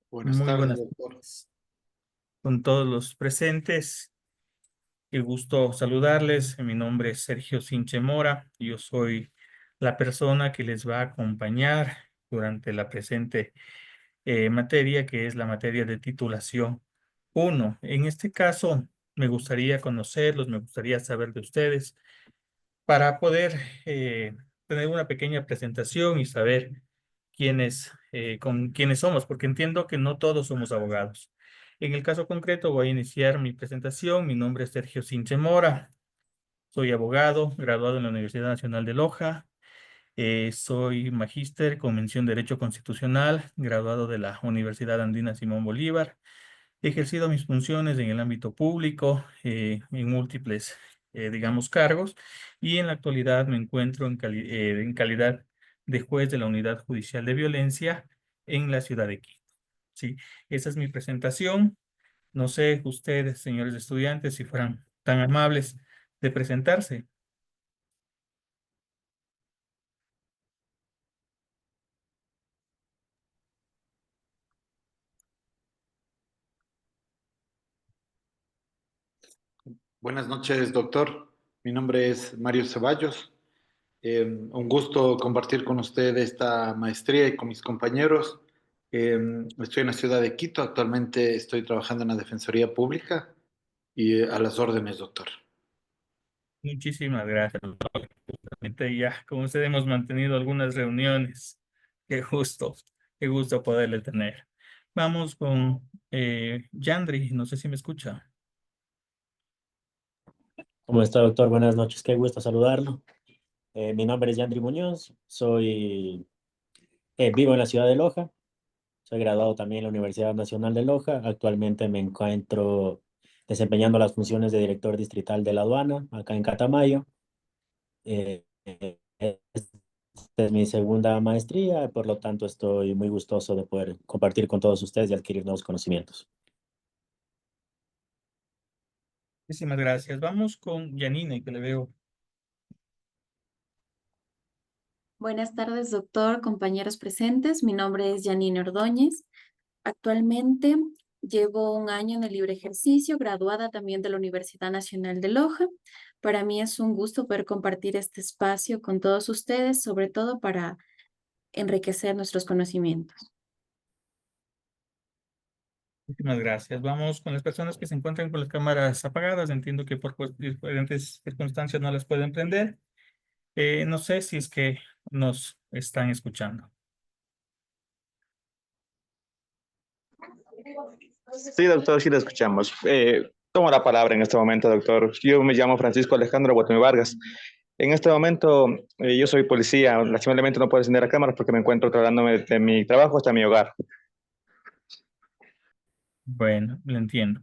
Buenas Muy tardes, buenas doctor. tardes con todos los presentes. Qué gusto saludarles. Mi nombre es Sergio Sinche Mora. Yo soy la persona que les va a acompañar durante la presente materia, que es la materia de titulación uno. En este caso, me gustaría conocerlos, me gustaría saber de ustedes para poder tener una pequeña presentación y saber quiénes somos, porque entiendo que no todos somos abogados. En el caso concreto, voy a iniciar mi presentación. Mi nombre es Sergio Sinche Mora. Soy abogado, graduado en la Universidad Nacional de Loja. Soy magíster con mención Derecho Constitucional, graduado de la Universidad Andina Simón Bolívar. He ejercido mis funciones en el ámbito público, en múltiples, digamos, cargos, y en la actualidad me encuentro en calidad de juez de la Unidad Judicial de Violencia en la ciudad de Quito. Sí, esa es mi presentación. No sé, ustedes, señores estudiantes, si fueran tan amables de presentarse. Buenas noches, doctor. Mi nombre es Mario Ceballos. Un gusto compartir con usted esta maestría y con mis compañeros. Estoy en la ciudad de Quito. Actualmente estoy trabajando en la Defensoría Pública y a las órdenes, doctor. Muchísimas gracias, doctor. Justamente ya con usted hemos mantenido algunas reuniones. Qué gusto, qué gusto poderle tener. Vamos con Yandri, no sé si me escucha. ¿Cómo está, doctor? Buenas noches, qué gusto saludarlo. Mi nombre es Yandri Muñoz, vivo en la ciudad de Loja, soy graduado también en la Universidad Nacional de Loja. Actualmente me encuentro desempeñando las funciones de director distrital de la aduana acá en Catamayo. Esta es mi segunda maestría, por lo tanto estoy muy gustoso de poder compartir con todos ustedes y adquirir nuevos conocimientos. Muchísimas gracias. Vamos con Yanine, que le veo. Buenas tardes, doctor, compañeros presentes. Mi nombre es Janine Ordóñez. Actualmente llevo un año en el libre ejercicio, graduada también de la Universidad Nacional de Loja. Para mí es un gusto poder compartir este espacio con todos ustedes, sobre todo para enriquecer nuestros conocimientos. Muchísimas gracias. Vamos con las personas que se encuentran con las cámaras apagadas. Entiendo que por diferentes circunstancias no las pueden prender. No sé si es que nos están escuchando. Sí, doctor, sí le escuchamos. Tomo la palabra en este momento, doctor. Yo me llamo Francisco Alejandro Guatemi Vargas. En este momento, yo soy policía. Lamentablemente no puedo encender la cámara porque me encuentro trasladándome de mi trabajo hasta mi hogar. Bueno, lo entiendo.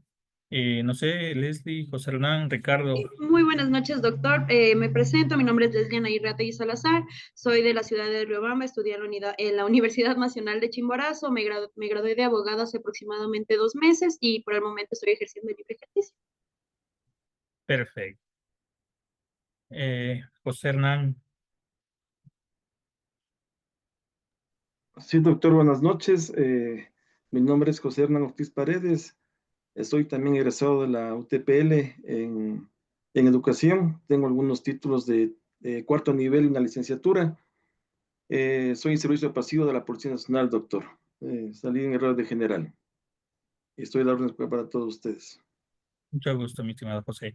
No sé, Leslie, José Hernán, Ricardo. Muy buenas noches, doctor. Me presento, mi nombre es Lesliana Irrate y Salazar, soy de la ciudad de Riobamba, estudié en la Universidad Nacional de Chimborazo, me gradué de abogado hace aproximadamente 2 meses y por el momento estoy ejerciendo el libre ejercicio. Perfecto. José Hernán. Sí, doctor, buenas noches. Mi nombre es José Hernán Ortiz Paredes. Soy también egresado de la UTPL en educación. Tengo algunos títulos de cuarto nivel y una licenciatura. Soy en servicio pasivo de la Policía Nacional, doctor. Salí en el de general. Estoy a la orden para todos ustedes. Mucho gusto, mi estimado José.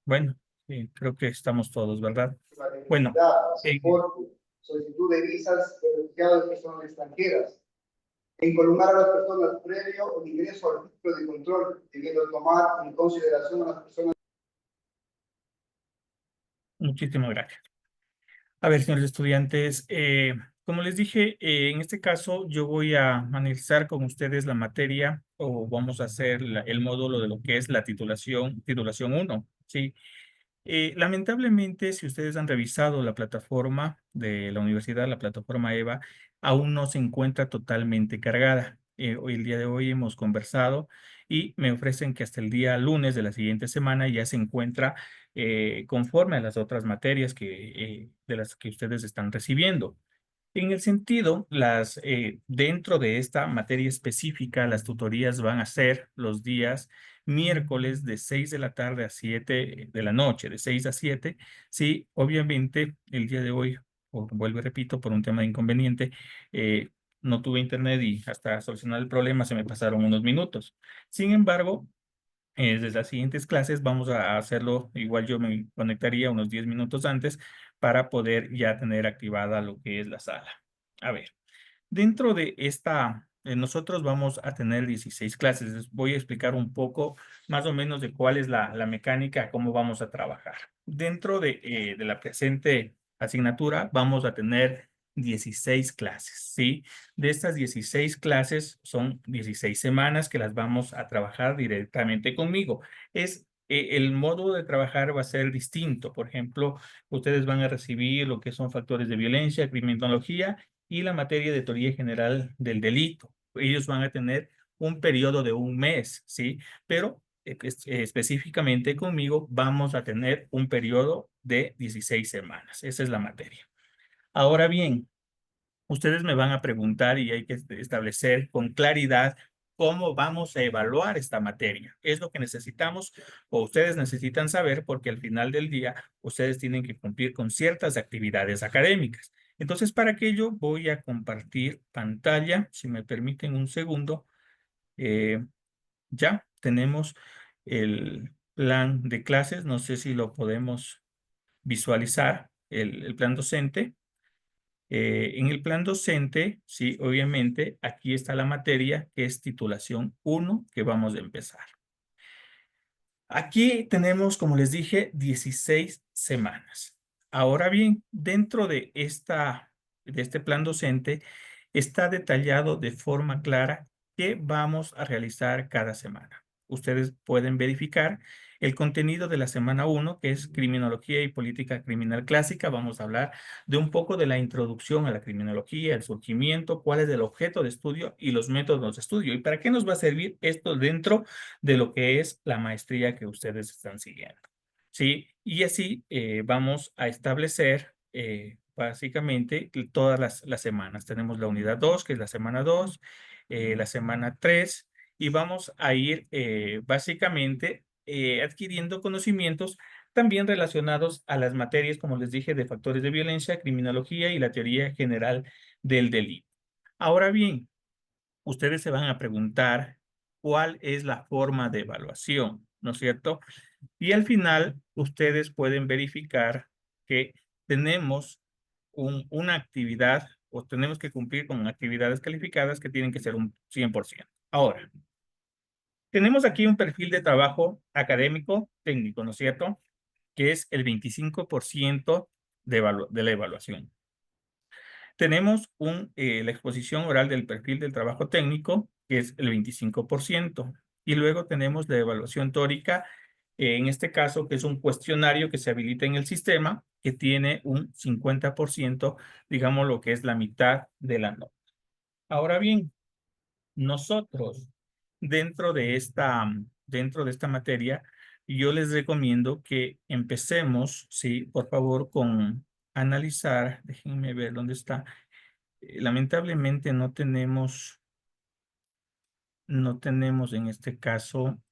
Bueno, creo que estamos todos, ¿verdad? La Bueno, necesidad, eh, pasaporte, solicitud de visas de refugiados de personas extranjeras, incolumnar a las personas previo al ingreso al título de control, debiendo tomar en consideración a las personas. muchísimas gracias. A ver, señores estudiantes, como les dije, en este caso yo voy a analizar con ustedes la materia o vamos a hacer el módulo de lo que es la titulación uno, ¿sí? Lamentablemente, si ustedes han revisado la plataforma de la universidad, la plataforma EVA, aún no se encuentra totalmente cargada. Hoy, el día de hoy hemos conversado y me ofrecen que hasta el día lunes de la siguiente semana ya se encuentra conforme a las otras materias de las que ustedes están recibiendo. En el sentido, dentro de esta materia específica, las tutorías van a ser los días miércoles de 6 de la tarde a 7 de la noche, de 6 a 7. Sí, obviamente el día de hoy, vuelvo y repito, por un tema de inconveniente, no tuve internet y hasta solucionar el problema se me pasaron unos minutos. Sin embargo, desde las siguientes clases vamos a hacerlo, igual yo me conectaría unos 10 minutos antes para poder ya tener activada lo que es la sala. A ver, dentro de esta, nosotros vamos a tener 16 clases. Les voy a explicar un poco más o menos de cuál es la mecánica, cómo vamos a trabajar. Dentro de la presente asignatura vamos a tener 16 clases, ¿sí? De estas 16 clases son 16 semanas que las vamos a trabajar directamente conmigo. El modo de trabajar va a ser distinto. Por ejemplo, ustedes van a recibir lo que son factores de violencia, criminología y la materia de teoría general del delito. Ellos van a tener un periodo de un mes, ¿sí? Pero específicamente conmigo vamos a tener un periodo de 16 semanas. Esa es la materia. Ahora bien, ustedes me van a preguntar y hay que establecer con claridad cómo vamos a evaluar esta materia. Es lo que necesitamos o ustedes necesitan saber porque al final del día ustedes tienen que cumplir con ciertas actividades académicas. Entonces, para aquello voy a compartir pantalla. Si me permiten un segundo, ya tenemos el plan de clases. No sé si lo podemos visualizar, el plan docente. En el plan docente, sí, obviamente, aquí está la materia que es titulación 1 que vamos a empezar. Aquí tenemos, como les dije, 16 semanas. Ahora bien, dentro de este plan docente está detallado de forma clara qué vamos a realizar cada semana. Ustedes pueden verificar el contenido de la semana 1, que es Criminología y Política Criminal Clásica. Vamos a hablar de un poco de la introducción a la criminología, el surgimiento, cuál es el objeto de estudio y los métodos de estudio. ¿Y para qué nos va a servir esto dentro de lo que es la maestría que ustedes están siguiendo? ¿Sí? Y así vamos a establecer básicamente todas las semanas. Tenemos la unidad 2, que es la semana 2, la semana 3, y vamos a ir básicamente adquiriendo conocimientos también relacionados a las materias, como les dije, de factores de violencia, criminología y la teoría general del delito. Ahora bien, ustedes se van a preguntar cuál es la forma de evaluación, ¿no es cierto? Y al final, ustedes pueden verificar que tenemos una actividad o tenemos que cumplir con actividades calificadas que tienen que ser un 100%. Ahora, tenemos aquí un perfil de trabajo académico técnico, ¿no es cierto? Que es el 25% de la evaluación. Tenemos la exposición oral del perfil del trabajo técnico, que es el 25%. Y luego tenemos la evaluación teórica, en este caso, que es un cuestionario que se habilita en el sistema, que tiene un 50%, digamos lo que es la mitad de la nota. Ahora bien, nosotros, dentro de esta materia, yo les recomiendo que empecemos, sí, por favor, con analizar, déjenme ver dónde está. Lamentablemente no tenemos en este caso,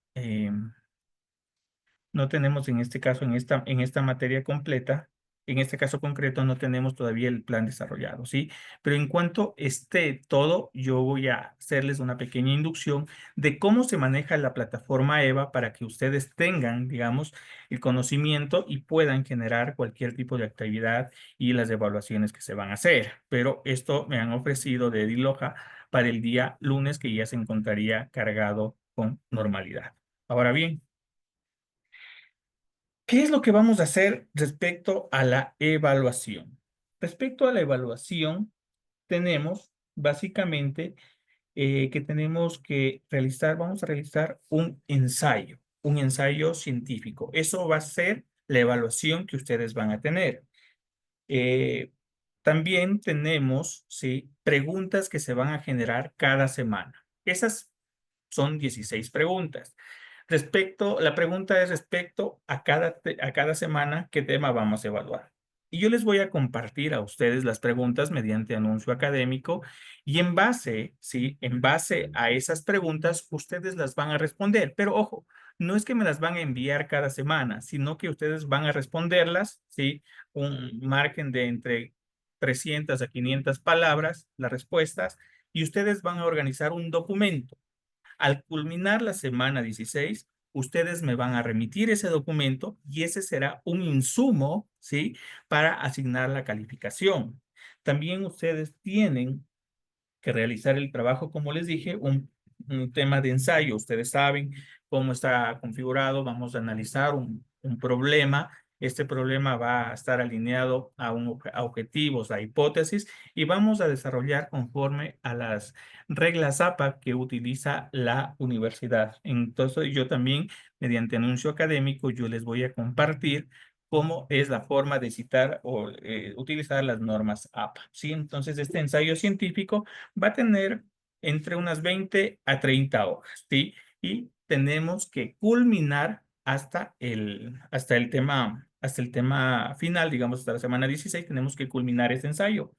no tenemos en este caso, en esta materia completa, en este caso concreto, no tenemos todavía el plan desarrollado, ¿sí? Pero en cuanto esté todo, yo voy a hacerles una pequeña inducción de cómo se maneja la plataforma EVA para que ustedes tengan, digamos, el conocimiento y puedan generar cualquier tipo de actividad y las evaluaciones que se van a hacer. Pero esto me han ofrecido de Ediloja para el día lunes, que ya se encontraría cargado con normalidad. Ahora bien, ¿qué es lo que vamos a hacer respecto a la evaluación? Respecto a la evaluación, tenemos básicamente que tenemos que vamos a realizar un ensayo científico. Eso va a ser la evaluación que ustedes van a tener. También tenemos, ¿sí?, preguntas que se van a generar cada semana. Esas son 16 preguntas. La pregunta es respecto a cada semana, ¿qué tema vamos a evaluar? Y yo les voy a compartir a ustedes las preguntas mediante anuncio académico y en base, sí, en base a esas preguntas, ustedes las van a responder. Pero ojo, no es que me las van a enviar cada semana, sino que ustedes van a responderlas, sí, un margen de entre 300 a 500 palabras, las respuestas, y ustedes van a organizar un documento. Al culminar la semana 16, ustedes me van a remitir ese documento y ese será un insumo, ¿sí? Para asignar la calificación. También ustedes tienen que realizar el trabajo, como les dije, un tema de ensayo. Ustedes saben cómo está configurado. Vamos a analizar un problema. Este problema va a estar alineado a objetivos, a hipótesis, y vamos a desarrollar conforme a las reglas APA que utiliza la universidad. Entonces, yo también, mediante anuncio académico, yo les voy a compartir cómo es la forma de citar o utilizar las normas APA. ¿Sí? Entonces, este ensayo científico va a tener entre unas 20 a 30 hojas, ¿sí? Y tenemos que culminar hasta el tema final, digamos, hasta la semana 16, tenemos que culminar este ensayo.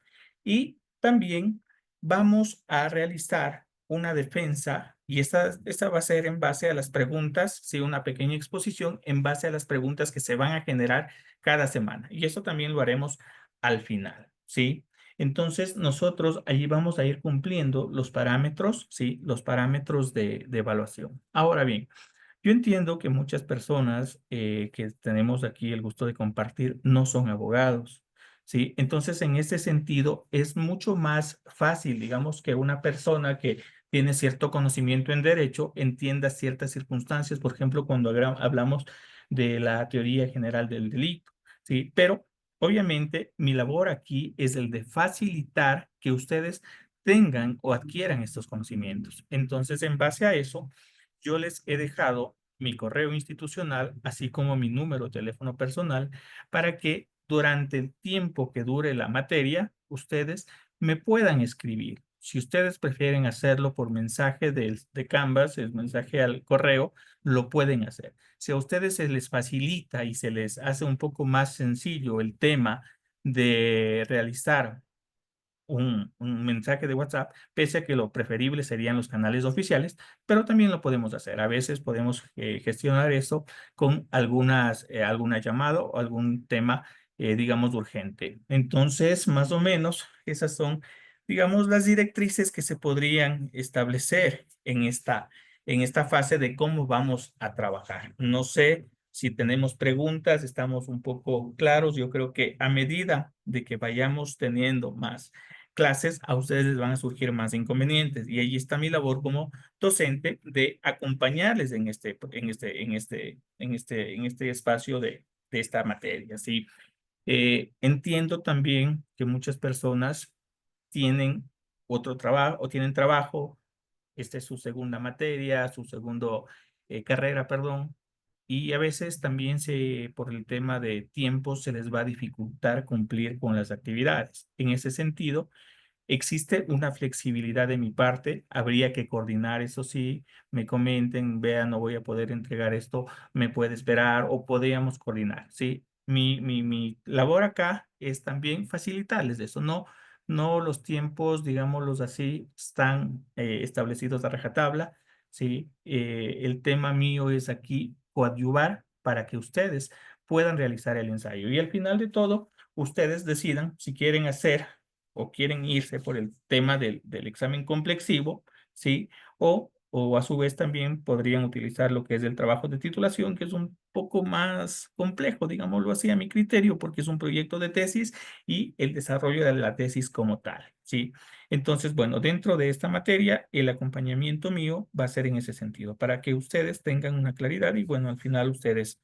Y también vamos a realizar una defensa y esta va a ser en base a las preguntas, sí, una pequeña exposición en base a las preguntas que se van a generar cada semana. Y eso también lo haremos al final, ¿sí? Entonces, nosotros allí vamos a ir cumpliendo los parámetros, ¿sí? Los parámetros de evaluación. Ahora bien, yo entiendo que muchas personas que tenemos aquí el gusto de compartir no son abogados, ¿sí? Entonces, en ese sentido, es mucho más fácil, digamos, que una persona que tiene cierto conocimiento en derecho entienda ciertas circunstancias, por ejemplo, cuando hablamos de la teoría general del delito, ¿sí? Pero, obviamente, mi labor aquí es el de facilitar que ustedes tengan o adquieran estos conocimientos. Entonces, en base a eso, yo les he dejado mi correo institucional, así como mi número de teléfono personal, para que durante el tiempo que dure la materia, ustedes me puedan escribir. Si ustedes prefieren hacerlo por mensaje de Canvas, el mensaje al correo, lo pueden hacer. Si a ustedes se les facilita y se les hace un poco más sencillo el tema de realizar un mensaje de WhatsApp, pese a que lo preferible serían los canales oficiales, pero también lo podemos hacer. A veces podemos gestionar eso con alguna llamada o algún tema, digamos, urgente. Entonces, más o menos, esas son, digamos, las directrices que se podrían establecer en esta fase de cómo vamos a trabajar. No sé si tenemos preguntas, estamos un poco claros. Yo creo que a medida de que vayamos teniendo más clases, a ustedes les van a surgir más inconvenientes. Y ahí está mi labor como docente de acompañarles en este espacio de esta materia. ¿Sí? Entiendo también que muchas personas tienen otro trabajo o tienen trabajo, esta es su segunda materia, su segundo carrera, perdón. Y a veces también por el tema de tiempo se les va a dificultar cumplir con las actividades. En ese sentido, existe una flexibilidad de mi parte, habría que coordinar, eso sí, me comenten, vean, no voy a poder entregar esto, me puede esperar o podríamos coordinar, ¿sí? Mi labor acá es también facilitarles eso, no los tiempos, digámoslos así, están establecidos a rajatabla, ¿sí? El tema mío es aquí coadyuvar para que ustedes puedan realizar el ensayo y al final de todo, ustedes decidan si quieren hacer o quieren irse por el tema del examen complexivo, ¿sí? O a su vez también podrían utilizar lo que es el trabajo de titulación, que es un poco más complejo, digámoslo así, a mi criterio, porque es un proyecto de tesis y el desarrollo de la tesis como tal, ¿sí? Entonces, bueno, dentro de esta materia, el acompañamiento mío va a ser en ese sentido, para que ustedes tengan una claridad y bueno, al final ustedes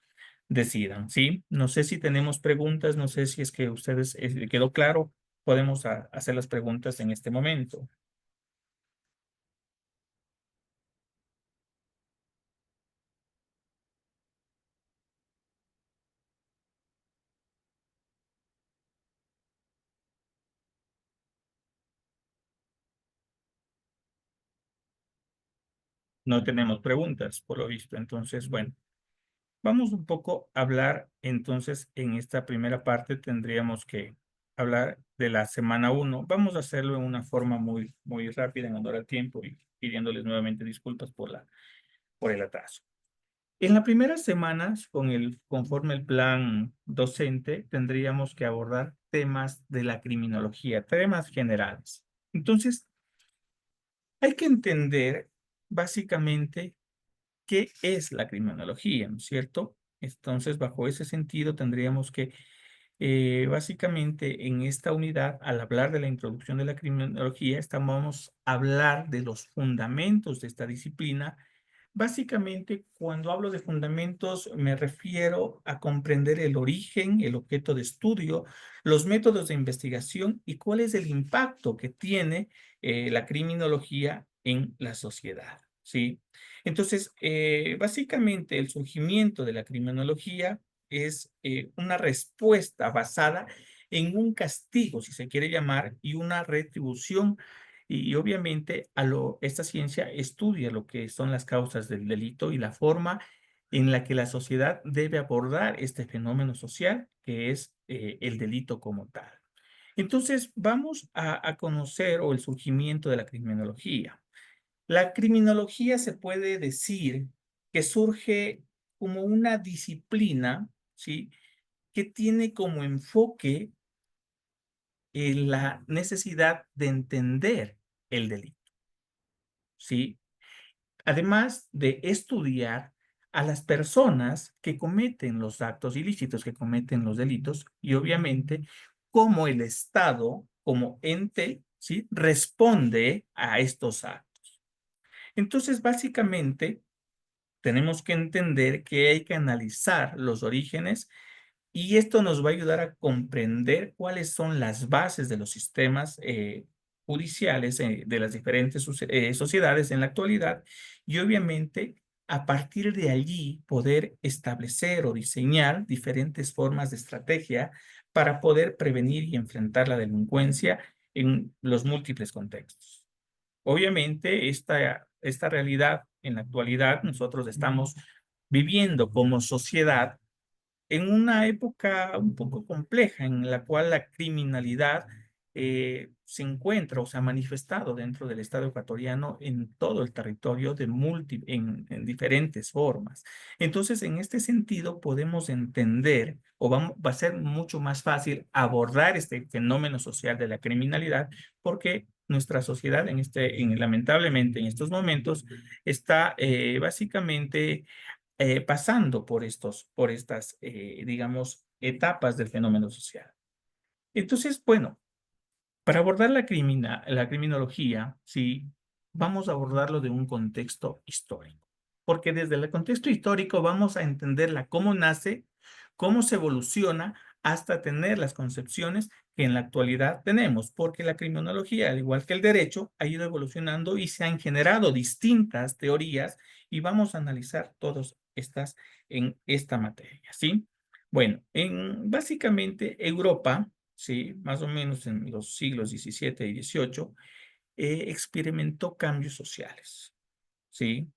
decidan, ¿sí? No sé si tenemos preguntas, no sé si es que ustedes quedó claro, podemos hacer las preguntas en este momento. No tenemos preguntas, por lo visto. Entonces, bueno, Vamos un poco a hablar, entonces, en esta primera parte tendríamos que hablar de la semana 1. Vamos a hacerlo en una forma muy rápida en honor al tiempo y pidiéndoles nuevamente disculpas por el atraso. En las primeras semanas, conforme el plan docente, tendríamos que abordar temas de la criminología, temas generales. Entonces, hay que entender básicamente qué es la criminología, ¿no es cierto? Entonces, bajo ese sentido, tendríamos que, básicamente, en esta unidad, al hablar de la introducción de la criminología, estamos a hablar de los fundamentos de esta disciplina. Básicamente, cuando hablo de fundamentos, me refiero a comprender el origen, el objeto de estudio, los métodos de investigación y cuál es el impacto que tiene la criminología en la sociedad, ¿sí? Entonces, básicamente, el surgimiento de la criminología es una respuesta basada en un castigo, si se quiere llamar, y una retribución y obviamente esta ciencia estudia lo que son las causas del delito y la forma en la que la sociedad debe abordar este fenómeno social que es el delito como tal. Entonces, vamos a conocer el surgimiento de la criminología. La criminología se puede decir que surge como una disciplina, ¿sí? Que tiene como enfoque la necesidad de entender el delito. ¿Sí? Además de estudiar a las personas que cometen los actos ilícitos, que cometen los delitos, y obviamente cómo el Estado, como ente, ¿sí? Responde a estos actos. Entonces, básicamente, tenemos que entender que hay que analizar los orígenes y esto nos va a ayudar a comprender cuáles son las bases de los sistemas judiciales de las diferentes sociedades en la actualidad y obviamente a partir de allí poder establecer o diseñar diferentes formas de estrategia para poder prevenir y enfrentar la delincuencia en los múltiples contextos. Obviamente, esta realidad en la actualidad nosotros estamos viviendo como sociedad en una época un poco compleja en la cual la criminalidad se encuentra o se ha manifestado dentro del Estado ecuatoriano en todo el territorio en diferentes formas. Entonces, en este sentido, podemos entender va a ser mucho más fácil abordar este fenómeno social de la criminalidad porque nuestra sociedad, lamentablemente en estos momentos, está básicamente pasando por estas, digamos, etapas del fenómeno social. Entonces, bueno, para abordar la criminología, sí, vamos a abordarlo de un contexto histórico, porque desde el contexto histórico vamos a entenderla cómo nace, cómo se evoluciona hasta tener las concepciones que en la actualidad tenemos, porque la criminología, al igual que el derecho, ha ido evolucionando y se han generado distintas teorías y vamos a analizar todas estas en esta materia, ¿sí? Bueno, básicamente Europa, ¿sí? Más o menos en los siglos XVII y XVIII, experimentó cambios sociales, ¿sí?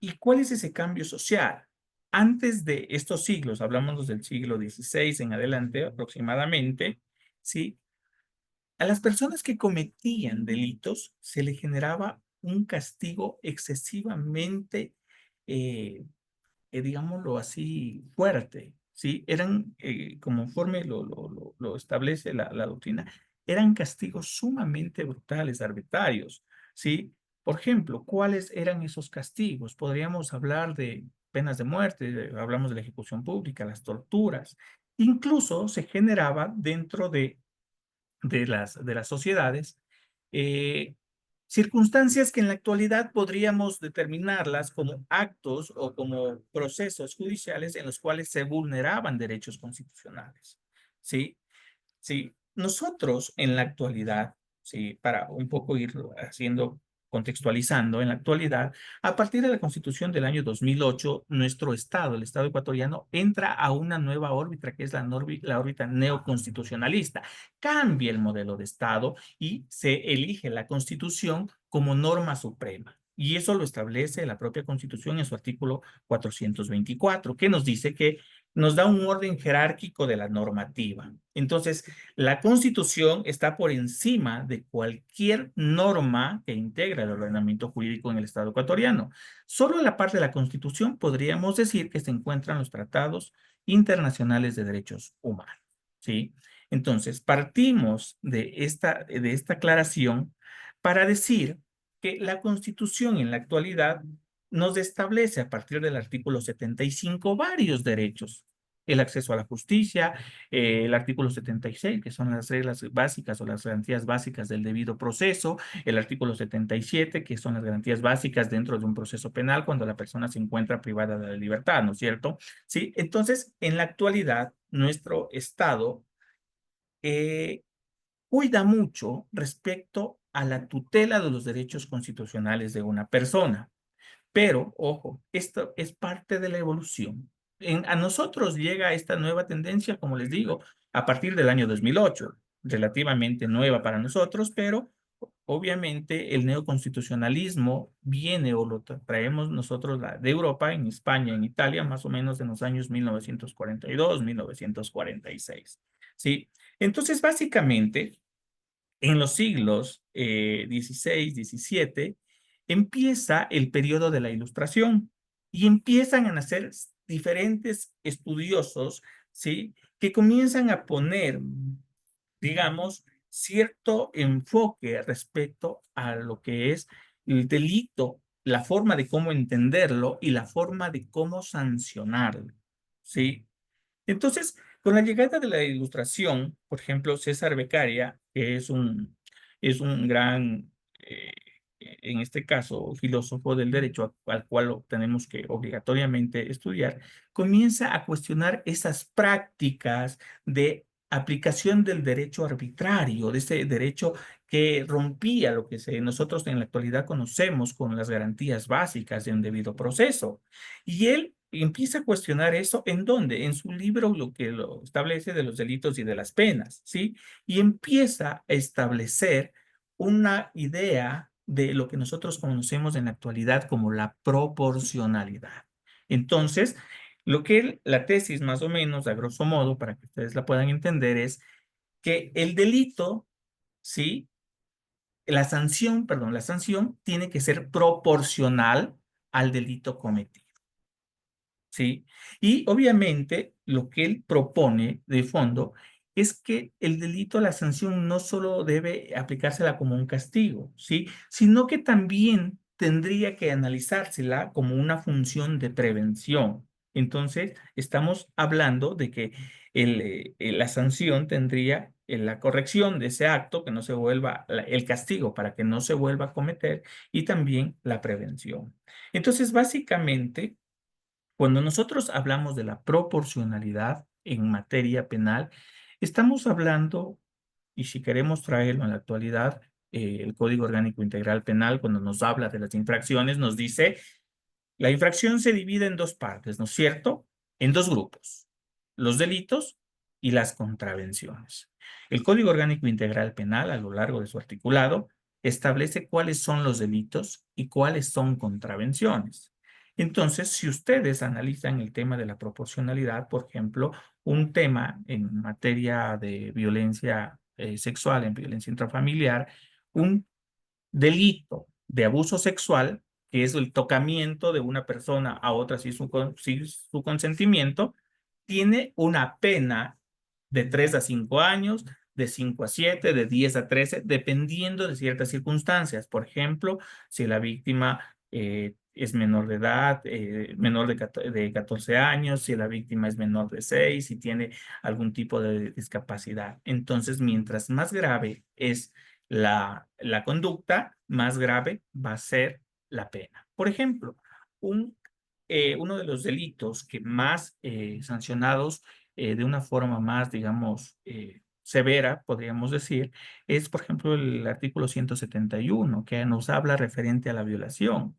¿Y cuál es ese cambio social? Antes de estos siglos, hablamos del siglo XVI en adelante aproximadamente, ¿sí? A las personas que cometían delitos se les generaba un castigo excesivamente digámoslo así, fuerte, ¿sí? Eran, conforme lo establece la doctrina, eran castigos sumamente brutales, arbitrarios, ¿sí? Por ejemplo, ¿cuáles eran esos castigos? Podríamos hablar de penas de muerte, hablamos de la ejecución pública, las torturas. Incluso se generaba dentro de las sociedades eh, circunstancias que en la actualidad podríamos determinarlas como actos o como procesos judiciales en los cuales se vulneraban derechos constitucionales. ¿Sí? Sí, nosotros en la actualidad, sí, para un poco ir contextualizando, en la actualidad, a partir de la Constitución del año 2008, nuestro Estado, el Estado ecuatoriano, entra a una nueva órbita, que es la órbita neoconstitucionalista. Cambia el modelo de Estado y se elige la Constitución como norma suprema. Y eso lo establece la propia Constitución en su artículo 424, que nos dice que nos da un orden jerárquico de la normativa. Entonces, la Constitución está por encima de cualquier norma que integra el ordenamiento jurídico en el Estado ecuatoriano. Solo en la parte de la Constitución podríamos decir que se encuentran los tratados internacionales de derechos humanos, ¿sí? Entonces, partimos de esta aclaración para decir que la Constitución en la actualidad nos establece a partir del artículo 75 varios derechos. El acceso a la justicia, el artículo 76, que son las reglas básicas o las garantías básicas del debido proceso, el artículo 77, que son las garantías básicas dentro de un proceso penal cuando la persona se encuentra privada de la libertad, ¿no es cierto? Sí, entonces, en la actualidad, nuestro Estado cuida mucho respecto a la tutela de los derechos constitucionales de una persona. Pero, ojo, esto es parte de la evolución. A nosotros llega esta nueva tendencia, como les digo, a partir del año 2008, relativamente nueva para nosotros, pero obviamente el neoconstitucionalismo viene o lo traemos nosotros de Europa, en España, en Italia, más o menos en los años 1942, 1946. ¿Sí? Entonces, básicamente, en los siglos XVI, XVII, empieza el periodo de la Ilustración y empiezan a nacer diferentes estudiosos, ¿sí? Que comienzan a poner, digamos, cierto enfoque respecto a lo que es el delito, la forma de cómo entenderlo y la forma de cómo sancionarlo, ¿sí? Entonces, con la llegada de la Ilustración, por ejemplo, César Beccaria, que es un gran, en este caso, filósofo del derecho al cual tenemos que obligatoriamente estudiar, comienza a cuestionar esas prácticas de aplicación del derecho arbitrario, de ese derecho que rompía lo que nosotros en la actualidad conocemos con las garantías básicas de un debido proceso. Y él empieza a cuestionar eso, ¿en dónde? En su libro, lo que lo establece de los delitos y de las penas, ¿sí? Y empieza a establecer una idea de lo que nosotros conocemos en la actualidad como la proporcionalidad. Entonces, la tesis más o menos, a grosso modo, para que ustedes la puedan entender, es que el delito, ¿sí? La sanción tiene que ser proporcional al delito cometido. ¿Sí? Y obviamente lo que él propone de fondo es que el delito, la sanción, no solo debe aplicársela como un castigo, ¿sí? Sino que también tendría que analizársela como una función de prevención. Entonces, estamos hablando de que la sanción tendría la corrección de ese acto, que no se vuelva, el castigo para que no se vuelva a cometer, y también la prevención. Entonces, básicamente, cuando nosotros hablamos de la proporcionalidad en materia penal, estamos hablando, y si queremos traerlo en la actualidad, el Código Orgánico Integral Penal, cuando nos habla de las infracciones, nos dice, la infracción se divide en dos partes, ¿no es cierto? En dos grupos, los delitos y las contravenciones. El Código Orgánico Integral Penal, a lo largo de su articulado, establece cuáles son los delitos y cuáles son contravenciones. Entonces, si ustedes analizan el tema de la proporcionalidad, por ejemplo, un tema en materia de violencia sexual, en violencia intrafamiliar, un delito de abuso sexual, que es el tocamiento de una persona a otra sin su consentimiento, tiene una pena de 3 a 5 años, de 5 a 7, de 10 a 13, dependiendo de ciertas circunstancias. Por ejemplo, si la víctima es menor de edad, menor de 14 años, si la víctima es menor de 6, si tiene algún tipo de discapacidad. Entonces, mientras más grave es la conducta, más grave va a ser la pena. Por ejemplo, uno de los delitos que más sancionados de una forma más, digamos, severa, podríamos decir, es, por ejemplo, el artículo 171, que nos habla referente a la violación.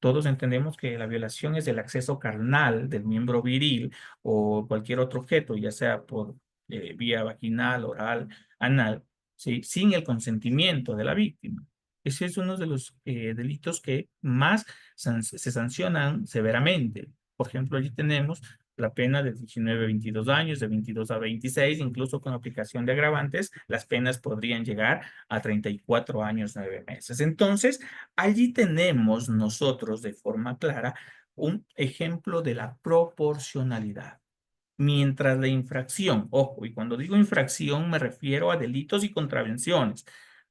Todos entendemos que la violación es el acceso carnal del miembro viril o cualquier otro objeto, ya sea por vía vaginal, oral, anal, ¿sí? Sin el consentimiento de la víctima. Ese es uno de los delitos que más se sancionan severamente. Por ejemplo, allí tenemos la pena de 19 a 22 años, de 22 a 26, incluso con aplicación de agravantes, las penas podrían llegar a 34 años, 9 meses. Entonces, allí tenemos nosotros de forma clara un ejemplo de la proporcionalidad. Mientras la infracción, ojo, y cuando digo infracción me refiero a delitos y contravenciones,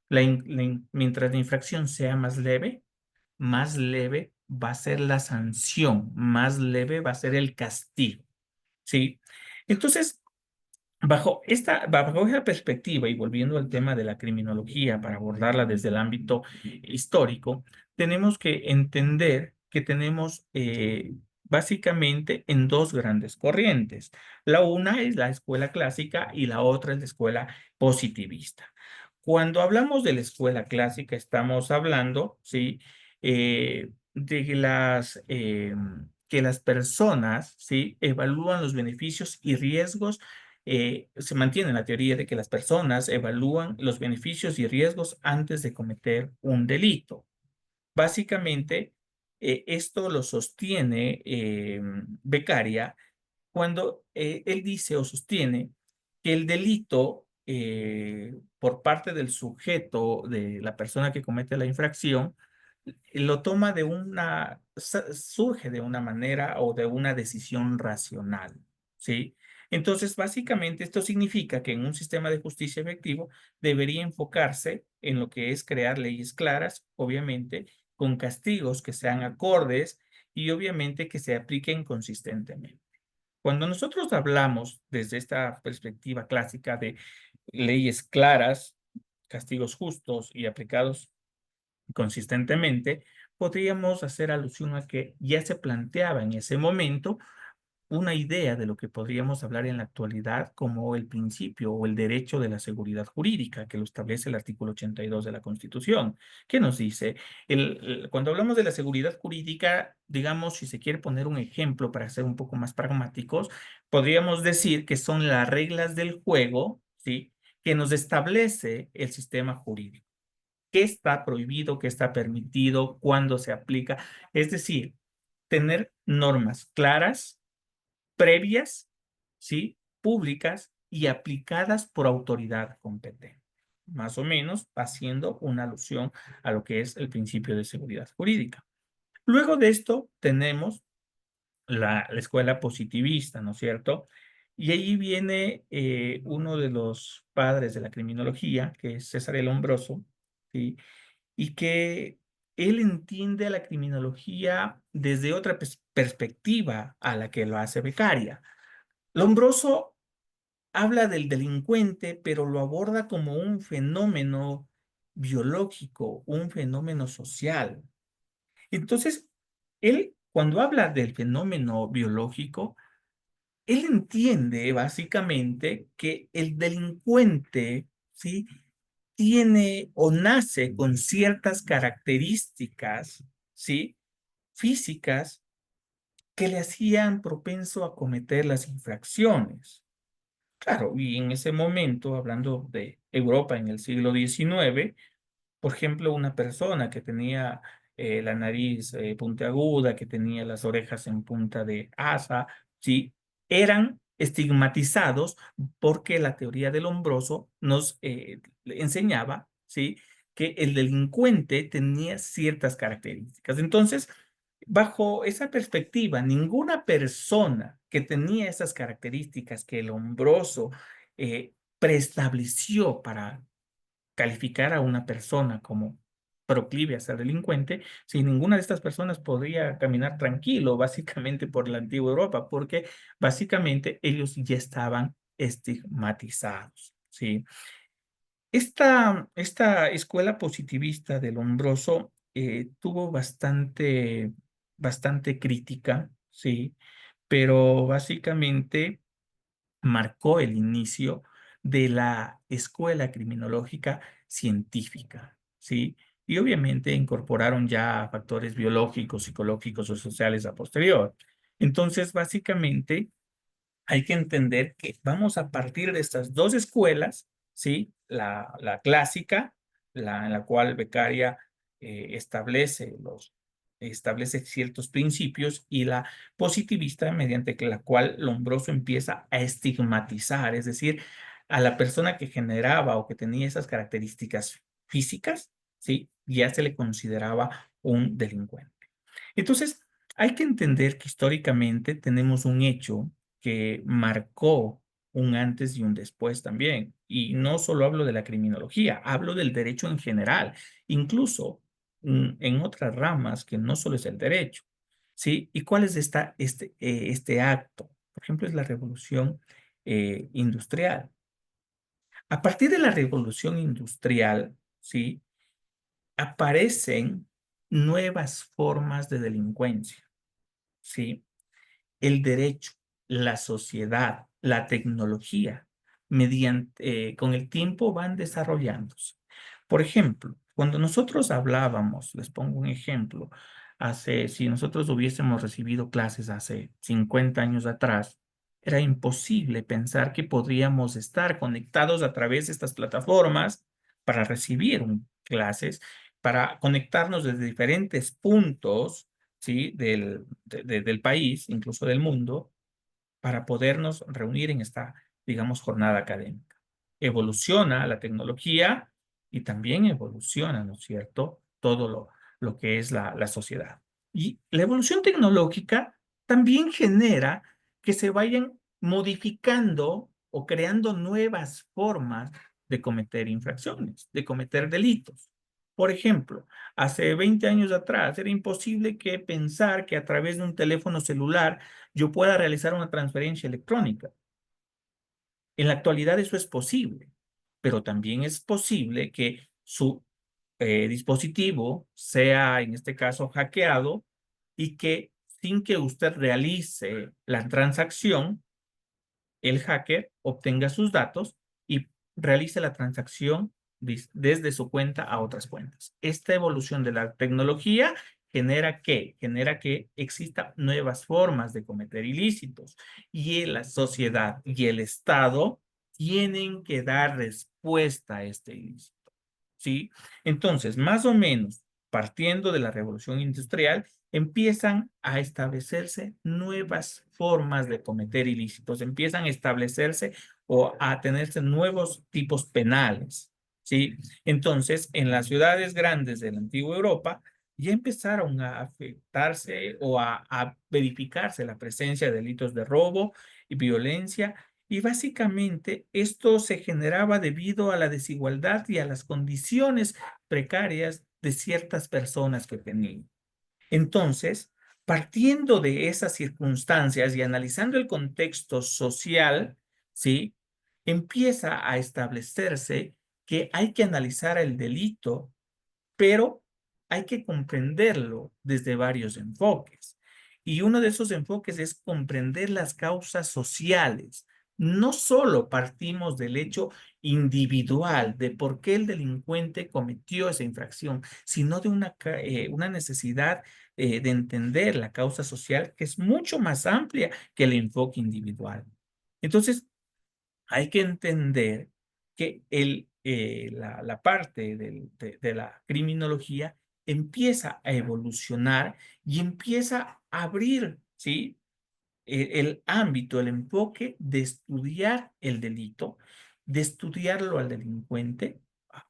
mientras la infracción sea más leve va a ser la sanción, más leve va a ser el castigo, ¿sí? Entonces, bajo esa perspectiva y volviendo al tema de la criminología para abordarla desde el ámbito histórico, tenemos que entender que tenemos básicamente en dos grandes corrientes. La una es la escuela clásica y la otra es la escuela positivista. Cuando hablamos de la escuela clásica, estamos hablando, ¿sí? De que las personas, ¿sí? Evalúan los beneficios y riesgos. Se mantiene la teoría de que las personas evalúan los beneficios y riesgos antes de cometer un delito. Básicamente, esto lo sostiene Beccaria cuando él dice o sostiene que el delito por parte del sujeto, de la persona que comete la infracción, lo toma surge de una manera o de una decisión racional, ¿sí? Entonces, básicamente, esto significa que en un sistema de justicia efectivo debería enfocarse en lo que es crear leyes claras, obviamente, con castigos que sean acordes y obviamente que se apliquen consistentemente. Cuando nosotros hablamos desde esta perspectiva clásica de leyes claras, castigos justos y aplicados consistentemente, podríamos hacer alusión a que ya se planteaba en ese momento una idea de lo que podríamos hablar en la actualidad como el principio o el derecho de la seguridad jurídica, que lo establece el artículo 82 de la Constitución, que nos dice, cuando hablamos de la seguridad jurídica, digamos, si se quiere poner un ejemplo para ser un poco más pragmáticos, podríamos decir que son las reglas del juego, ¿sí?, que nos establece el sistema jurídico. ¿Qué está prohibido, qué está permitido, cuándo se aplica? Es decir, tener normas claras, previas, ¿sí?, públicas y aplicadas por autoridad competente. Más o menos haciendo una alusión a lo que es el principio de seguridad jurídica. Luego de esto tenemos la escuela positivista, ¿no es cierto? Y ahí viene uno de los padres de la criminología, que es César el Hombroso, ¿sí?, y que él entiende a la criminología desde otra perspectiva a la que lo hace Beccaria. Lombroso habla del delincuente, pero lo aborda como un fenómeno biológico, un fenómeno social. Entonces, él, cuando habla del fenómeno biológico, él entiende básicamente que el delincuente, ¿sí?, tiene o nace con ciertas características, ¿sí?, físicas que le hacían propenso a cometer las infracciones. Claro, y en ese momento, hablando de Europa en el siglo XIX, por ejemplo, una persona que tenía la nariz puntiaguda, que tenía las orejas en punta de asa, ¿sí?, eran estigmatizados porque la teoría del Lombroso nos enseñaba, ¿sí?, que el delincuente tenía ciertas características. Entonces, bajo esa perspectiva, ninguna persona que tenía esas características que el Lombroso preestableció para calificar a una persona como proclive a ser delincuente, si ninguna de estas personas podría caminar tranquilo, básicamente por la antigua Europa, porque básicamente ellos ya estaban estigmatizados, ¿sí? Esta escuela positivista del Lombroso tuvo bastante crítica, ¿sí? Pero básicamente marcó el inicio de la escuela criminológica científica, ¿sí? Y obviamente incorporaron ya factores biológicos, psicológicos o sociales a posterior. Entonces, básicamente, hay que entender que vamos a partir de estas dos escuelas, ¿sí? La clásica en la cual Beccaria establece ciertos principios, y la positivista, mediante la cual Lombroso empieza a estigmatizar, es decir, a la persona que generaba o que tenía esas características físicas, ¿sí? Ya se le consideraba un delincuente. Entonces, hay que entender que históricamente tenemos un hecho que marcó un antes y un después también. Y no solo hablo de la criminología, hablo del derecho en general, incluso en otras ramas que no solo es el derecho. ¿Sí? ¿Y cuál es este acto? Por ejemplo, es la revolución industrial. A partir de la revolución industrial, ¿sí? Aparecen nuevas formas de delincuencia, ¿sí? El derecho, la sociedad, la tecnología, con el tiempo van desarrollándose. Por ejemplo, cuando nosotros hablábamos, les pongo un ejemplo, si nosotros hubiésemos recibido clases hace 50 años atrás, era imposible pensar que podríamos estar conectados a través de estas plataformas para recibir clases, para conectarnos desde diferentes puntos, ¿sí? del país, incluso del mundo, para podernos reunir en esta, digamos, jornada académica. Evoluciona la tecnología y también evoluciona, ¿no es cierto?, todo lo que es la sociedad. Y la evolución tecnológica también genera que se vayan modificando o creando nuevas formas de cometer infracciones, de cometer delitos. Por ejemplo, hace 20 años atrás era imposible pensar que a través de un teléfono celular yo pueda realizar una transferencia electrónica. En la actualidad eso es posible, pero también es posible que su dispositivo sea, en este caso, hackeado, y que sin que usted realice la transacción, el hacker obtenga sus datos y realice la transacción desde su cuenta a otras cuentas. Esta evolución de la tecnología genera que existan nuevas formas de cometer ilícitos, y la sociedad y el Estado tienen que dar respuesta a este ilícito, ¿sí? Entonces, más o menos, partiendo de la revolución industrial, empiezan a establecerse nuevas formas de cometer ilícitos, empiezan a establecerse o a tenerse nuevos tipos penales, ¿sí? Entonces, en las ciudades grandes de la antigua Europa, ya empezaron a afectarse o a verificarse la presencia de delitos de robo y violencia, y básicamente esto se generaba debido a la desigualdad y a las condiciones precarias de ciertas personas que tenían. Entonces, partiendo de esas circunstancias y analizando el contexto social, ¿sí? Empieza a establecerse que hay que analizar el delito, pero hay que comprenderlo desde varios enfoques. Y uno de esos enfoques es comprender las causas sociales. No solo partimos del hecho individual de por qué el delincuente cometió esa infracción, sino de una necesidad de entender la causa social, que es mucho más amplia que el enfoque individual. Entonces, hay que entender que la parte de la criminología empieza a evolucionar y empieza a abrir, ¿sí?, el ámbito, el enfoque de estudiar el delito, de estudiarlo al delincuente,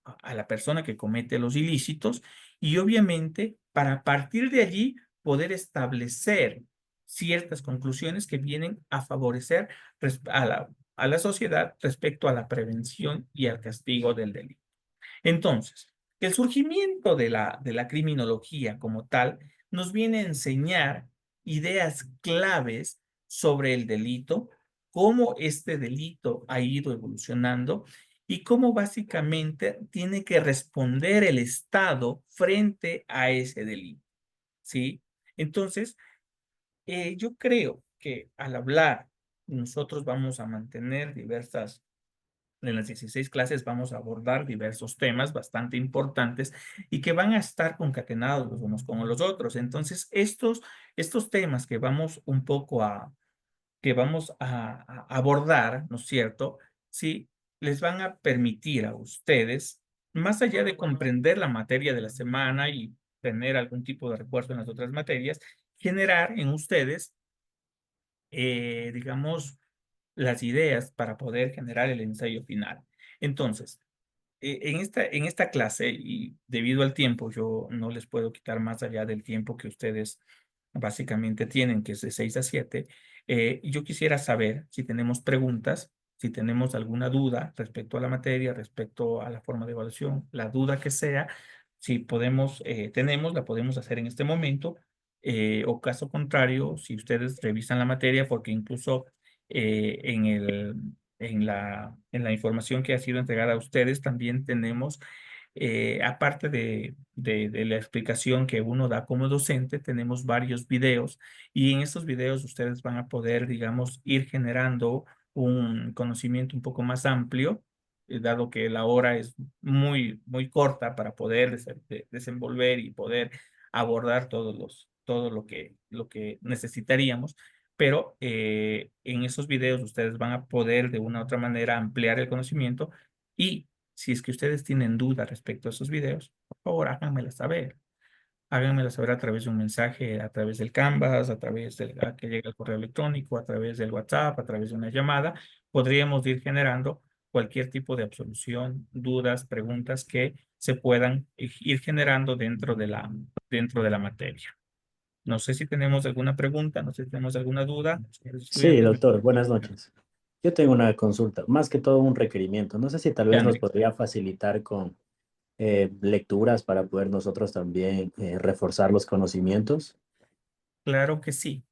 a la persona que comete los ilícitos, y obviamente para partir de allí poder establecer ciertas conclusiones que vienen a favorecer a la sociedad respecto a la prevención y al castigo del delito. Entonces, el surgimiento de la criminología como tal nos viene a enseñar ideas claves sobre el delito, cómo este delito ha ido evolucionando y cómo básicamente tiene que responder el Estado frente a ese delito, ¿sí? Entonces, yo creo que al hablar, nosotros vamos a mantener en las 16 clases vamos a abordar diversos temas bastante importantes y que van a estar concatenados los unos con los otros. Entonces, estos temas que vamos a abordar, ¿no es cierto? Sí, les van a permitir a ustedes más allá de comprender la materia de la semana y tener algún tipo de refuerzo en las otras materias, generar en ustedes, digamos, las ideas para poder generar el ensayo final. Entonces, en esta clase, y debido al tiempo, yo no les puedo quitar más allá del tiempo que ustedes básicamente tienen, que es de 6 a 7, yo quisiera saber si tenemos preguntas, si tenemos alguna duda respecto a la materia, respecto a la forma de evaluación, la duda que sea, si podemos, la podemos hacer en este momento, o caso contrario, si ustedes revisan la materia, porque incluso en la información que ha sido entregada a ustedes, también tenemos, aparte de la explicación que uno da como docente, tenemos varios videos y en estos videos ustedes van a poder, digamos, ir generando un conocimiento un poco más amplio, dado que la hora es muy corta para poder desenvolver y poder abordar todo lo que necesitaríamos, pero en esos videos ustedes van a poder de una u otra manera ampliar el conocimiento y si es que ustedes tienen dudas respecto a esos videos, por favor háganmela saber. Háganmela saber a través de un mensaje, a través del Canvas, a través del que llega el correo electrónico, a través del WhatsApp, a través de una llamada. Podríamos ir generando cualquier tipo de absolución, dudas, preguntas que se puedan ir generando dentro de la materia. No sé si tenemos alguna pregunta, no sé si tenemos alguna duda. Señores Sí, estudiantes, doctor, buenas noches. Yo tengo una consulta, más que todo un requerimiento. No sé si tal vez nos André. podría facilitar con lecturas para poder nosotros también reforzar los conocimientos. Claro que sí.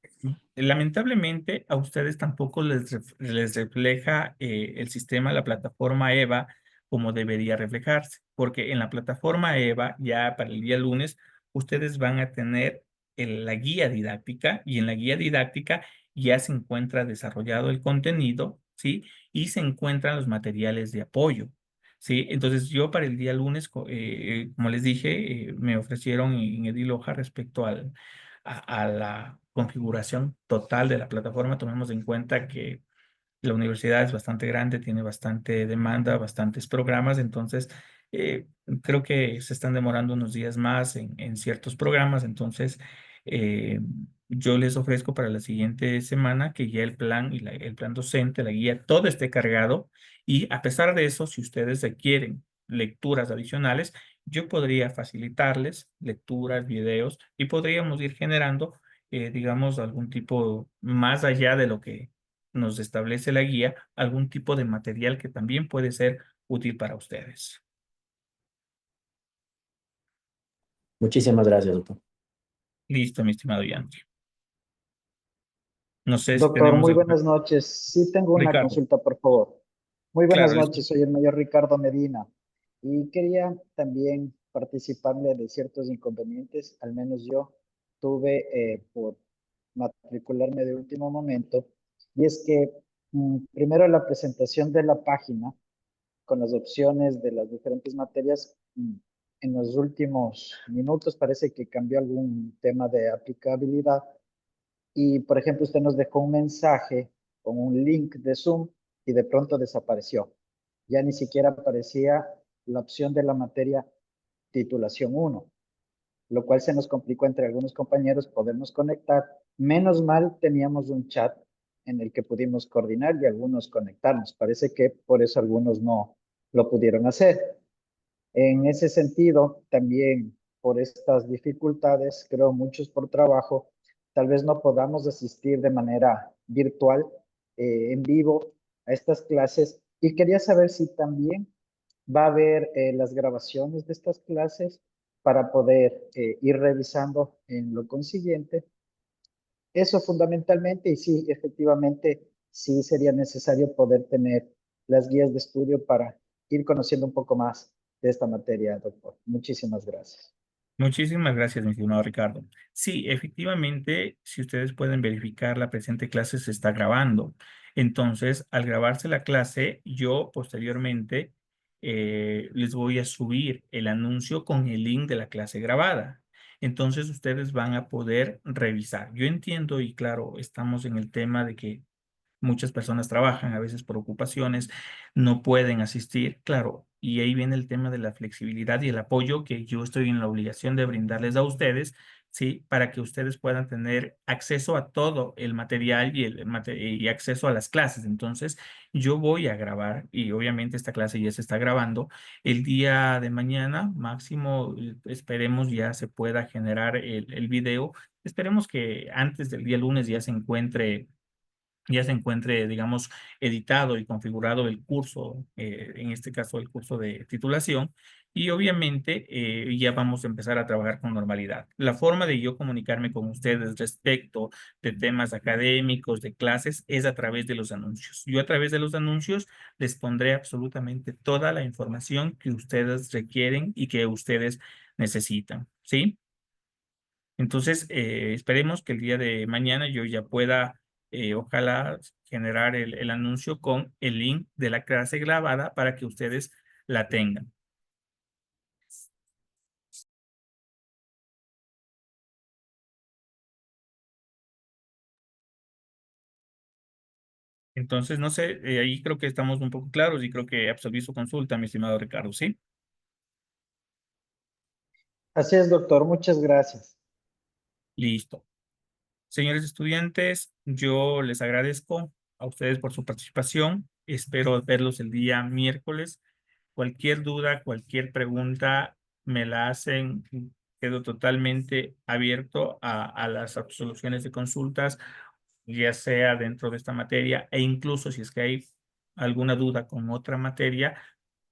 Lamentablemente a ustedes tampoco les refleja el sistema, la plataforma EVA, como debería reflejarse, porque en la plataforma EVA, ya para el día lunes, ustedes van a tener la guía didáctica y en la guía didáctica ya se encuentra desarrollado el contenido, ¿sí? Y se encuentran los materiales de apoyo. Sí, entonces yo para el día lunes, como les dije, me ofrecieron en Ediloja respecto a la configuración total de la plataforma. Tomemos en cuenta que la universidad es bastante grande, tiene bastante demanda, bastantes programas, entonces eh, creo que se están demorando unos días más en ciertos programas, entonces eh, yo les ofrezco para la siguiente semana que ya el plan y el plan docente, la guía, todo esté cargado y a pesar de eso, si ustedes requieren lecturas adicionales, yo podría facilitarles lecturas, videos y podríamos ir generando, digamos, algún tipo más allá de lo que nos establece la guía algún tipo de material que también puede ser útil para ustedes. Muchísimas gracias, doctor. Listo, mi estimado Yandri. No sé si Doctor, tenemos muy alguna... buenas noches. Sí tengo una Ricardo, consulta, por favor. Muy buenas claro, noches, soy el mayor Ricardo Medina y quería también participarle de ciertos inconvenientes, al menos yo tuve por matricularme de último momento, y es que primero la presentación de la página con las opciones de las diferentes materias, en los últimos minutos parece que cambió algún tema de aplicabilidad y, por ejemplo, usted nos dejó un mensaje con un link de Zoom y de pronto desapareció. Ya ni siquiera aparecía la opción de la materia titulación 1, lo cual se nos complicó entre algunos compañeros podernos conectar. Menos mal teníamos un chat en el que pudimos coordinar y algunos conectarnos. Parece que por eso algunos no lo pudieron hacer. En ese sentido, también por estas dificultades, creo muchos por trabajo, tal vez no podamos asistir de manera virtual, en vivo, a estas clases. Y quería saber si también va a haber las grabaciones de estas clases para poder ir revisando en lo consiguiente. Eso fundamentalmente, y sí, efectivamente, sí sería necesario poder tener las guías de estudio para ir conociendo un poco más de esta materia, doctor. Muchísimas gracias. muchísimas gracias, mi estimado Ricardo. Sí, efectivamente, si ustedes pueden verificar, la presente clase se está grabando. Entonces, al grabarse la clase, yo posteriormente les voy a subir el anuncio con el link de la clase grabada. Entonces, ustedes van a poder revisar. Yo entiendo y claro, estamos en el tema de que muchas personas trabajan, a veces por ocupaciones, no pueden asistir, claro, y ahí viene el tema de la flexibilidad y el apoyo que yo estoy en la obligación de brindarles a ustedes, ¿sí? Para que ustedes puedan tener acceso a todo el material y acceso a las clases. Entonces, yo voy a grabar y obviamente esta clase ya se está grabando. El día de mañana, máximo, esperemos ya se pueda generar el video. Esperemos que antes del día lunes ya se encuentre, digamos, editado y configurado el curso, en este caso el curso de titulación, y obviamente ya vamos a empezar a trabajar con normalidad. La forma de yo comunicarme con ustedes respecto de temas académicos, de clases, es a través de los anuncios. Yo a través de los anuncios les pondré absolutamente toda la información que ustedes requieren y que ustedes necesitan, ¿sí? Entonces, esperemos que el día de mañana yo ya pueda, ojalá, generar el anuncio con el link de la clase grabada para que ustedes la tengan. Entonces, no sé, ahí creo que estamos un poco claros y creo que absolví su consulta, mi estimado Ricardo, ¿sí? Así es, doctor. Muchas gracias. Listo. Señores estudiantes, yo les agradezco a ustedes por su participación. Espero verlos el día miércoles. Cualquier duda, cualquier pregunta, me la hacen. Quedo totalmente abierto a las soluciones de consultas, ya sea dentro de esta materia e incluso si es que hay alguna duda con otra materia,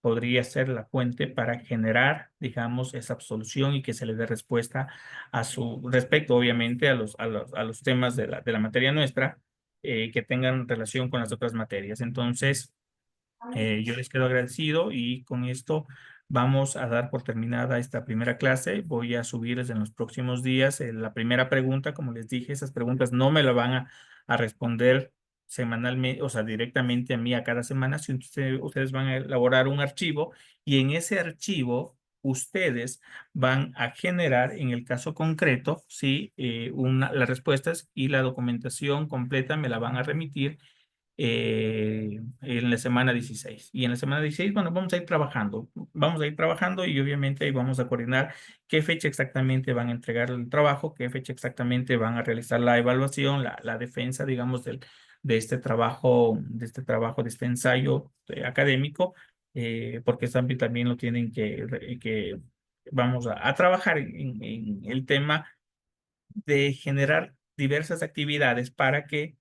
podría ser la fuente para generar, digamos, esa absolución y que se le dé respuesta a su respecto, obviamente, a los temas de la materia nuestra, que tengan relación con las otras materias. Entonces, yo les quedo agradecido y con esto vamos a dar por terminada esta primera clase. Voy a subirles en los próximos días la primera pregunta. Como les dije, esas preguntas no me la van a responder semanalmente, o sea, directamente a mí a cada semana, si ustedes van a elaborar un archivo y en ese archivo ustedes van a generar, en el caso concreto, ¿sí? Las respuestas y la documentación completa me la van a remitir en la semana 16. Y en la semana 16, bueno, vamos a ir trabajando y obviamente ahí vamos a coordinar qué fecha exactamente van a entregar el trabajo, qué fecha exactamente van a realizar la evaluación, la defensa, digamos, de este ensayo académico, porque también lo tienen que vamos a trabajar en el tema de generar diversas actividades para que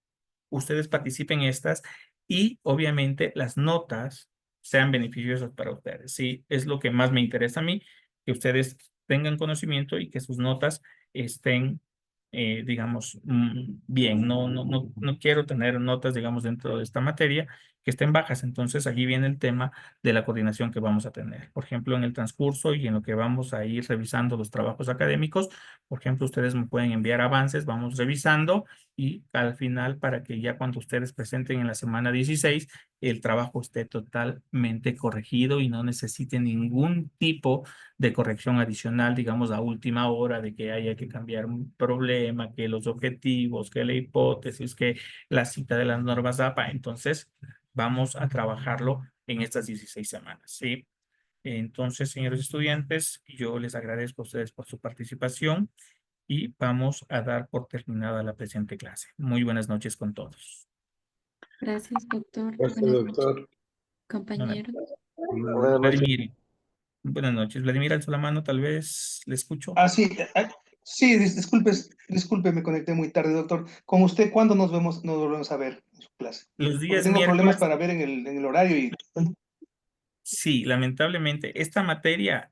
ustedes participen en estas y obviamente las notas sean beneficiosas para ustedes. Sí, es lo que más me interesa a mí, que ustedes tengan conocimiento y que sus notas estén, digamos, bien. No quiero tener notas, digamos, dentro de esta materia que estén bajas. Entonces, aquí viene el tema de la coordinación que vamos a tener. Por ejemplo, en el transcurso y en lo que vamos a ir revisando los trabajos académicos, por ejemplo, ustedes me pueden enviar avances, vamos revisando y al final para que ya cuando ustedes presenten en la semana 16 el trabajo esté totalmente corregido y no necesite ningún tipo de corrección adicional, digamos, a última hora de que haya que cambiar un problema, que los objetivos, que la hipótesis, que la cita de las normas APA. Entonces, vamos a trabajarlo en estas 16 semanas, ¿sí? Entonces, señores estudiantes, yo les agradezco a ustedes por su participación y vamos a dar por terminada la presente clase. Muy buenas noches con todos. Gracias, doctor. Gracias, Buenas noches, doctor. compañeros. Buenas noches. Vladimir, buenas noches. Vladimir, alzó la mano, tal vez le escucho. Sí, sí, disculpe, me conecté muy tarde, doctor. ¿Con usted cuándo nos volvemos a ver en su clase? Los Porque días tengo problemas miércoles, para ver en el horario y sí, lamentablemente, esta materia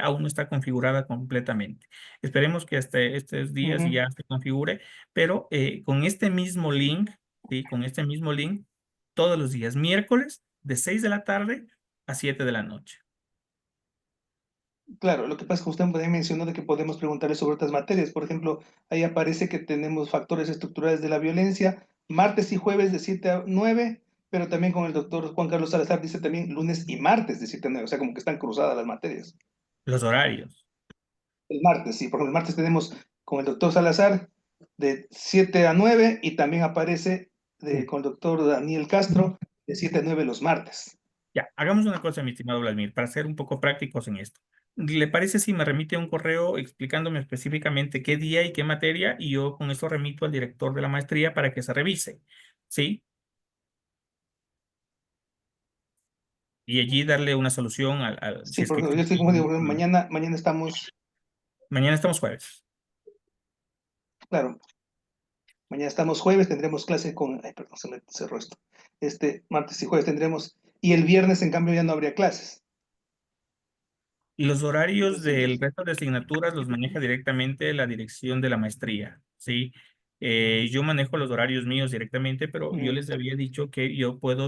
aún no está configurada completamente. Esperemos que hasta estos días Ujú. ya se configure, pero con este mismo link, ¿sí? Con este mismo link, todos los días miércoles, de 6 de la tarde a 7 de la noche. Claro, lo que pasa es que usted también mencionó de que podemos preguntarle sobre otras materias. Por ejemplo, ahí aparece que tenemos factores estructurales de la violencia, martes y jueves de 7 a 9, pero también con el doctor Juan Carlos Salazar dice también lunes y martes de 7 a 9, o sea, como que están cruzadas las materias. Los horarios. El martes, sí, por ejemplo, el martes tenemos con el doctor Salazar de 7 a 9 y también aparece con el doctor Daniel Castro de 7 a 9 los martes. Ya, hagamos una cosa, mi estimado Vladimir, para ser un poco prácticos en esto. ¿Le parece si me remite un correo explicándome específicamente qué día y qué materia y yo con eso remito al director de la maestría para que se revise? ¿Sí? Y allí darle una solución al Sí, si es que porque yo estoy como digo, mañana estamos, mañana estamos jueves. claro, mañana estamos jueves, tendremos clase con, ay, perdón, se me cerró esto. Martes y jueves tendremos, y el viernes en cambio ya no habría clases. Y los horarios Sí, del resto de asignaturas los maneja directamente la dirección de la maestría, ¿sí? Yo manejo los horarios míos directamente, pero yo les había dicho que yo puedo,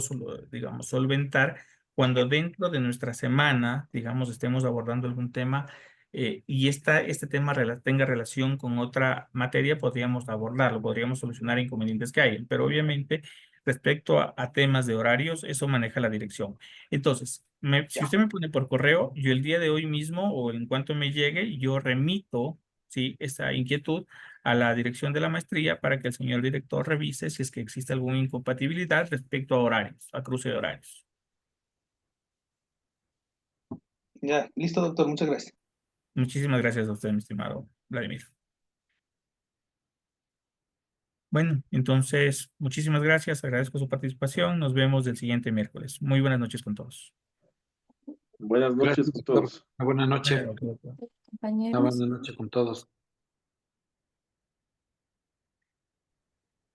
digamos, solventar cuando dentro de nuestra semana, digamos, estemos abordando algún tema y este tema tenga relación con otra materia, podríamos abordarlo, podríamos solucionar inconvenientes que hay, pero obviamente respecto a temas de horarios, eso maneja la dirección. Entonces, si usted me pone por correo, yo el día de hoy mismo o en cuanto me llegue, yo remito, ¿sí?, esa inquietud a la dirección de la maestría para que el señor director revise si es que existe alguna incompatibilidad respecto a horarios, a cruce de horarios. Ya, listo, doctor, muchas gracias. Muchísimas gracias a usted, mi estimado Vladimir. Bueno, entonces, muchísimas gracias, agradezco su participación. Nos vemos el siguiente miércoles. Muy buenas noches con todos. Buenas noches Gracias, con doctor. todos. Una buena noche. Compañeros. Una buena noche con todos.